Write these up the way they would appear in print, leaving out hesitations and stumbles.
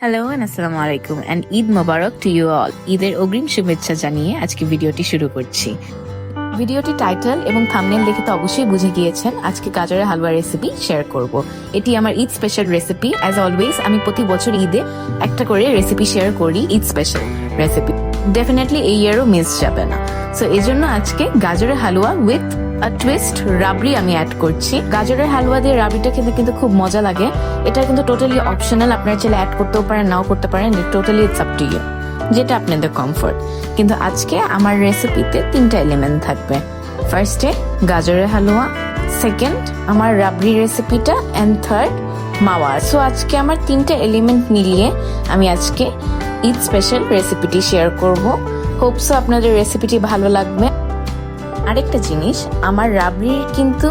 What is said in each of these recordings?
Hello and আসসালামু আলাইকুম and Eid মোবারক টু ইউ অল। ঈদের অগ্রিম শুভেচ্ছা জানিয়ে আজকে ভিডিওটি শুরু করছি। ভিডিওটি টাইটেল এবং থাম্বনেল দেখে তো অবশ্যই বুঝে গিয়েছেন আজকে গাজরের হালুয়া রেসিপি শেয়ার করব। এটি আমার Eid special recipe. As always আমি প্রতি বছর ঈদে একটা করে রেসিপি শেয়ার করি, ঈদ স্পেশাল রেসিপি। ডেফিনেটলি এই ইয়ারও মিস যাবে না। সো এই জন্য আজকে গাজরের হালুয়া উইথ টুইস্ট রাবড়ি আমি অ্যাড করছি। গাজরের হালুয়া দিয়ে রাবড়িটা খেতে কিন্তু খুব মজা লাগে। এটা কিন্তু টোটালি অপশনাল, আপনারা চাইলে অ্যাড করতেও পারেন, নাও করতে পারেন, totally it's up to you, যেটা আপনাদের কমফোর্ট। কিন্তু আজকে আমার রেসিপিতে 3টা এলিমেন্ট থাকবে। ফার্স্টে গাজরের হালুয়া, সেকেন্ড আমার রাবড়ি রেসিপিটা, অ্যান্ড থার্ড মাওয়া। সো আজকে আমার 3টা এলিমেন্ট মিলিয়ে আমি আজকে ঈদ স্পেশাল রেসিপিটি শেয়ার করব। হোপসো আপনাদের রেসিপিটি ভালো লাগবে। আরেকটা জিনিস, আমার রাবড়ির কিন্তু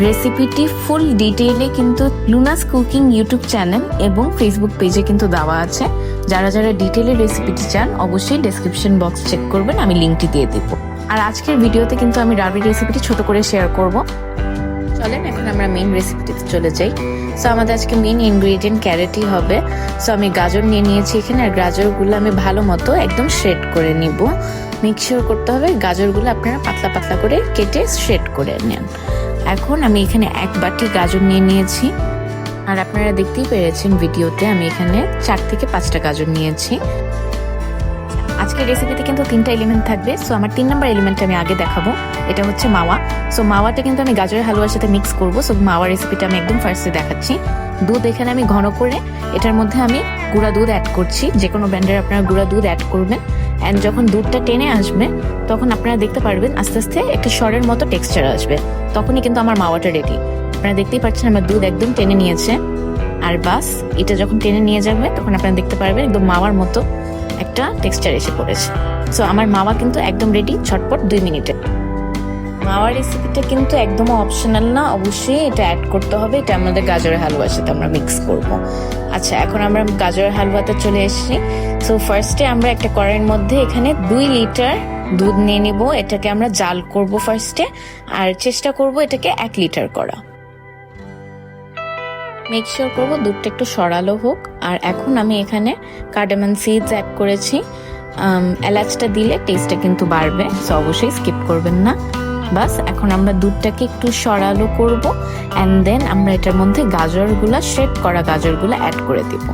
রেসিপিটি ফুল ডিটেইলে কিন্তু লুনাস কুকিং ইউটিউব চ্যানেল এবং ফেসবুক পেজে কিন্তু দেওয়া আছে। যারা যারা ডিটেইলে রেসিপিটি চান অবশ্যই ডেসক্রিপশন বক্স চেক করবেন, আমি লিঙ্কটি দিয়ে দেবো। আর আজকের ভিডিওতে কিন্তু আমি রাবড়ির রেসিপিটি ছোট করে শেয়ার করব। চলেন এখন আমরা মেইন রেসিপিটিতে চলে যাই। সো আমাদের আজকে মেইন ইনগ্রেডিয়েন্ট ক্যারেটই হবে। সো আমি গাজর নিয়ে নিয়েছি এখানে, আর গাজরগুলো আমি ভালো মতো একদম শ্রেড করে নিব। মিক্সচার করতে হবে, গাজরগুলো আপনারা পাতলা পাতলা করে কেটে শ্রেড করে নেন। এখন আমি এখানে 1 বাটি গাজর নিয়ে নিয়েছি, আর আপনারা দেখতেই পেরেছেন ভিডিওতে আমি এখানে 4 থেকে 5টা গাজর নিয়েছি। আজকের রেসিপিতে কিন্তু 3টা এলিমেন্ট থাকবে। সো আমার 3 নম্বর এলিমেন্ট আমি আগে দেখাবো, এটা হচ্ছে মাওয়া। সো মাওয়াটা কিন্তু আমি গাজরের হালুয়ার সাথে মিক্স করব। সো মাওয়া রেসিপিটা আমি একদম ফার্স্টে দেখাচ্ছি। দুধ এখানে আমি ঘন করে এটার মধ্যে আমি গুঁড়া দুধ অ্যাড করছি। যে কোনো ব্র্যান্ডের আপনারা গুঁড়া দুধ অ্যাড করবেন। অ্যান্ড যখন দুধটা টেনে আসবে তখন আপনারা দেখতে পারবেন আস্তে আস্তে একটা সরের মতো টেক্সচার আসবে, তখনই কিন্তু আমার মাওয়াটা রেডি। আপনারা দেখতেই পাচ্ছেন আমার দুধ একদম টেনে নিয়েছে। আর বাস এটা যখন টেনে নিয়ে যাবে তখন আপনারা দেখতে পারবেন একদম মাওয়ার মতো একটা টেক্সচার এসে পড়েছে। সো আমার মাওয়া কিন্তু একদম রেডি, ঝটপট 2 মিনিটে। মাওয়া রেসিপিটা কিন্তু একদম অপশনাল না, অবশ্যই এটা অ্যাড করতে হবে। এটা আমাদের গাজরের হালুয়ার সাথে আমরা মিক্স করব। আচ্ছা, এখন আমরা গাজরের হালুয়াতে চলে এসেছি। সো ফার্স্টে আমরা একটা কড়াইয়ের মধ্যে এখানে 2 লিটার দুধ নিয়ে নিব। এটাকে আমরা জাল করব ফার্স্টে, আর চেষ্টা করব এটাকে 1 লিটার করা। মেক শিওর করবো দুধটা একটু সরালো হোক। আর এখন আমি এখানে কার্ডামন সিডস অ্যাড করেছি। এলাচটা দিলে টেস্টটা কিন্তু বাড়বে, সো অবশ্যই স্কিপ করবেন না। বাস এখন আমরা দুধটাকে একটু সরালো করব, অ্যান্ড দেন আমরা এটার মধ্যে গাজরগুলা, শ্রেড করা গাজরগুলা অ্যাড করে দিব।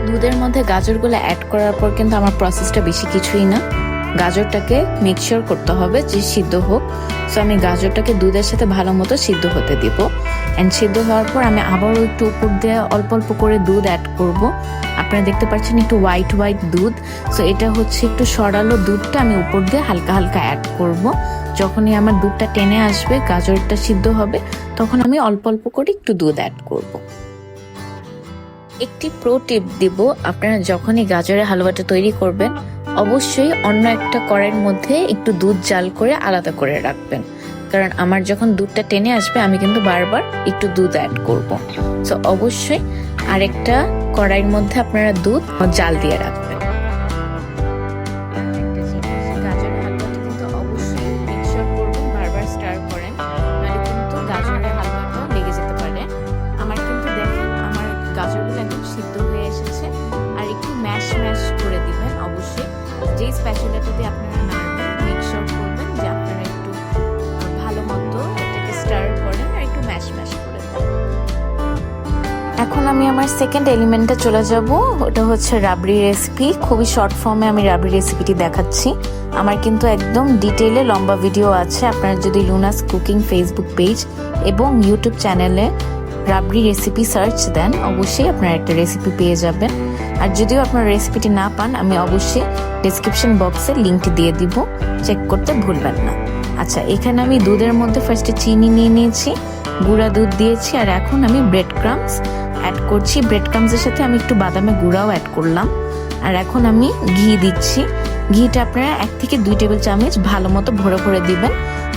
দুধের মধ্যে গাজরগুলো অ্যাড করার পর কিন্তু আমার প্রসেসটা বেশি কিছুই না। গাজরটাকে মিক্সচার করতে হবে যে সিদ্ধ হোক। সো আমি গাজরটাকে দুধের সাথে ভালো মতো সিদ্ধ হতে দিব। অ্যান্ড সিদ্ধ হওয়ার পর আমি আবারও একটু উপর দিয়ে অল্প অল্প করে দুধ অ্যাড করব। আপনারা দেখতে পাচ্ছেন একটু হোয়াইট হোয়াইট দুধ। সো এটা হচ্ছে একটু সরালো দুধটা আমি উপর দিয়ে হালকা হালকা অ্যাড করব। যখনই আমার দুধটা টেনে আসবে, গাজরটা সিদ্ধ হবে, তখন আমি অল্প অল্প করে একটু দুধ অ্যাড করব। একটি প্রো টিপ দিব, আপনারা যখনই গাজরের হালুয়াটা তৈরি করবেন অবশ্যই অন্য একটা কড়াইয়ের মধ্যে একটু দুধ জাল করে আলাদা করে রাখবেন, কারণ আমার যখন দুধটা টেনে আসবে আমি কিন্তু বারবার একটু দুধ অ্যাড করব। সো অবশ্যই আরেকটা কড়াইয়ের মধ্যে আপনারা দুধ জাল দিয়ে রাখবেন। গাজরের হালুয়াটা কিন্তু অবশ্যই মিক্সচার করবেন, বারবার স্টার করেন, নাহলে কিন্তু গাজরের হালুয়াটা লেগে যেতে পারে। আমার কিন্তু দেখেন আমার গাজরগুলো একদম সিদ্ধ হয়ে এসেছে। আর একটু ম্যাশ ম্যাশ করে দিবেন অবশ্যই। যেই স্প্যাচুলাটা দিয়ে আপনারা নাড়বেন মেক শিওর করবেন যে আপনারা একটু ভালো মতো এটাকে স্টার করেন আর একটু ম্যাশ ম্যাশ করে দেন। এখন আমি আমার সেকেন্ড এলিমেন্টে চলে যাব, ওটা হচ্ছে রাবড়ি রেসিপি। খুবই শর্ট ফর্মে আমি রাবড়ি রেসিপিটি দেখাচ্ছি। আমার কিন্তু একদম ডিটেইলে লম্বা ভিডিও আছে, আপনারা যদি লুনাস কুকিং ফেসবুক পেজ এবং ইউটিউব চ্যানেলে রাবড়ি রেসিপি সার্চ দেন অবশ্যই আপনারা একটা রেসিপি পেয়ে যাবেন। আর যদিও আপনার রেসিপিটি না পান আমি অবশ্যই ডেসক্রিপশন বক্সে লিঙ্কটি দিয়ে দিব, চেক করতে ভুলবেন না। আচ্ছা, এখানে আমি দুধের মধ্যে ফার্স্টে চিনি নিয়ে নিয়েছি, গুঁড়া দুধ দিয়েছি, আর এখন আমি ব্রেড ক্রাম্বস অ্যাড করছি। ব্রেড ক্রাম্বসের সাথে আমি একটু বাদামের গুঁড়াও অ্যাড করলাম। আর এখন আমি ঘি দিচ্ছি। ঘিটা আপনারা 1 থেকে 2 টেবিল চামচ ভালো মতো ভরে ভরে দিবেন।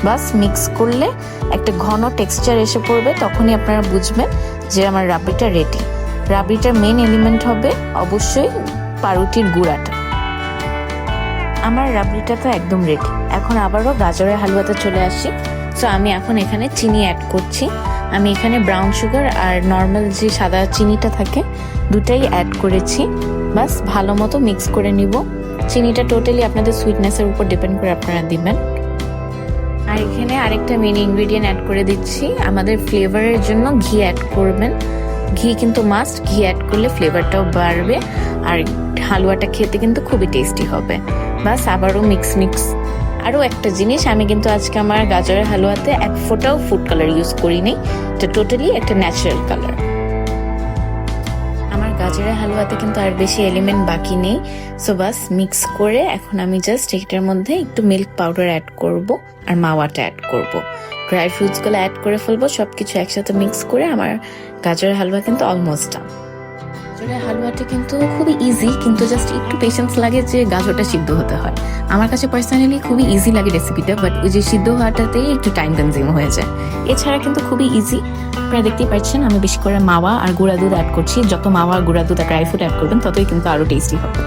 বাস মিক্স করলে একটা ঘন টেক্সচার এসে পড়বে, তখনই আপনারা বুঝবেন যে আমার রাবড়িটা রেডি। রাবড়িটার মেইন এলিমেন্ট হবে অবশ্যই পাউরুটির গুঁড়াটা। আমার রাবড়িটা তো একদম রেডি। এখন আবারও গাজরের হালুয়াতে চলে আসি। সো আমি এখন এখানে চিনি অ্যাড করছি। আমি এখানে ব্রাউন সুগার আর নর্মাল যে সাদা চিনিটা থাকে দুটাই অ্যাড করেছি। বাস ভালো মতো মিক্স করে নিব। চিনিটা টোটালি আপনাদের সুইটনেসের উপর ডিপেন্ড করে আপনারা দিবেন। আর এখানে আরেকটা মেন ইনগ্রেডিয়েন্ট অ্যাড করে দিচ্ছি। আমাদের ফ্লেভারের জন্য ঘি অ্যাড করবেন। ঘি কিন্তু মাস্ট, ঘি অ্যাড করলে ফ্লেভারটাও বাড়বে আর হালুয়াটা খেতে কিন্তু খুবই টেস্টি হবে। বাস আবারও মিক্স। আরও একটা জিনিস, আমি কিন্তু আজকে আমার গাজরের হালুয়াতে এক ফোঁটাও ফুড কালার ইউজ করিনি। এটা টোটালি একটা ন্যাচারাল কালার। আমার গাজরের হালুয়াতে কিন্তু আর বেশি এলিমেন্ট বাকি নেই। সো বাস মিক্স করে এখন আমি জাস্ট এটার মধ্যে একটু মিল্ক পাউডার অ্যাড করব আর মাওয়াটা অ্যাড করব। ড্রাই ফ্রুটসগুলো অ্যাড করে ফেলবো। সবকিছু একসাথে মিক্স করে আমার গাজরের হালুয়া কিন্তু অলমোস্ট ডান। গাজরের হালুয়াটা কিন্তু খুবই ইজি, কিন্তু জাস্ট একটু পেশেন্স লাগে যে গাজরটা সিদ্ধ হতে হয়। আমার কাছে পার্সোনালি খুবই ইজি লাগে রেসিপিটা, বাট ওই যে সিদ্ধ হওয়াটাতেই একটু টাইম কনজিউম হয়ে যায়। এছাড়া কিন্তু খুবই ইজি। আপনারা দেখতেই পাচ্ছেন আমি বেশি করে মাওয়া আর গুঁড়া দুধ অ্যাড করছি। যত মাওয়া গুঁড়া দুধ আর ড্রাই ফ্রুট অ্যাড করবেন ততই কিন্তু আরও টেস্টি হবে।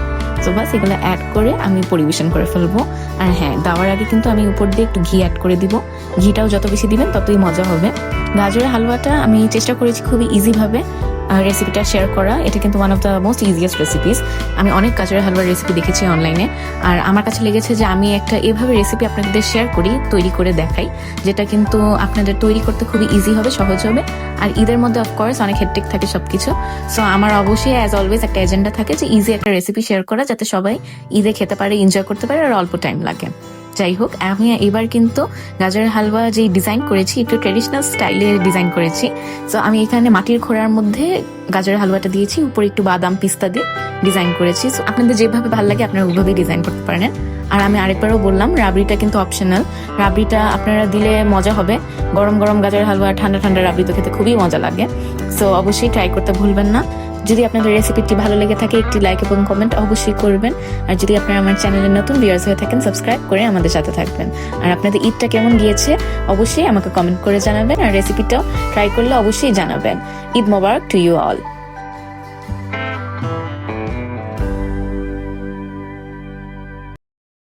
তো বাস এগুলো অ্যাড করে আমি পরিবেশন করে ফেলবো। আর হ্যাঁ, দেওয়ার আগে কিন্তু আমি উপর দিয়ে একটু ঘি অ্যাড করে দিব। ঘিটাও যত বেশি দিবেন ততই মজা হবে। গাজরের হালুয়াটা আমি চেষ্টা করেছি খুবই ইজিভাবে রেসিপিটা শেয়ার করা। এটা কিন্তু one of the most easiest recipes. আমি অনেক গাজরের হালুয়ার রেসিপি দেখেছি অনলাইনে, আর আমার কাছে লেগেছে যে আমি একটা এভাবে রেসিপি আপনাদের শেয়ার করি, তৈরি করে দেখাই, যেটা কিন্তু আপনাদের তৈরি করতে খুবই ইজি হবে, সহজ হবে। আর ঈদের মধ্যে অফকোর্স অনেক হেক্টিক থাকে সবকিছু। সো আমার অবশ্যই অ্যাজ অলওয়েজ একটা এজেন্ডা থাকে যে ইজি একটা রেসিপি শেয়ার করা, যাতে সবাই ঈদে খেতে পারে, এনজয় করতে পারে আর অল্প টাইম লাগে। যাই হোক, আমি এবার কিন্তু গাজরের হালুয়া যে ডিজাইন করেছি একটু ট্রেডিশনাল স্টাইলে ডিজাইন করেছি। সো আমি এখানে মাটির খোড়ার মধ্যে গাজরের হালুয়াটা দিয়েছি, উপরে একটু বাদাম পিস্তা দিয়ে ডিজাইন করেছি। সো আপনাদের যেভাবে ভালো লাগে আপনারা ওইভাবেই ডিজাইন করতে পারেন। আর আমি আরেকবারও বললাম, রাবড়িটা কিন্তু অপশনাল। রাবড়িটা আপনারা দিলে মজা হবে। গরম গরম গাজরের হালুয়া, ঠান্ডা ঠান্ডা রাবড়ি তো খেতে খুবই মজা লাগে। সো অবশ্যই ট্রাই করতে ভুলবেন না। যদি আপনাদের রেসিপিটি ভালো লেগে থাকে একটি লাইক এবং কমেন্ট অবশ্যই করবেন। আর যদি আপনারা আমার চ্যানেলে নতুন ভিউয়ার্স হয়ে থাকেন, সাবস্ক্রাইব করে আমাদের সাথে থাকবেন। আর আপনাদের ঈদটা কেমন গিয়েছে অবশ্যই আমাকে কমেন্ট করে জানাবেন, আর রেসিপিটাও ট্রাই করলে অবশ্যই জানাবেন। ঈদ মোবারক টু ইউ অল।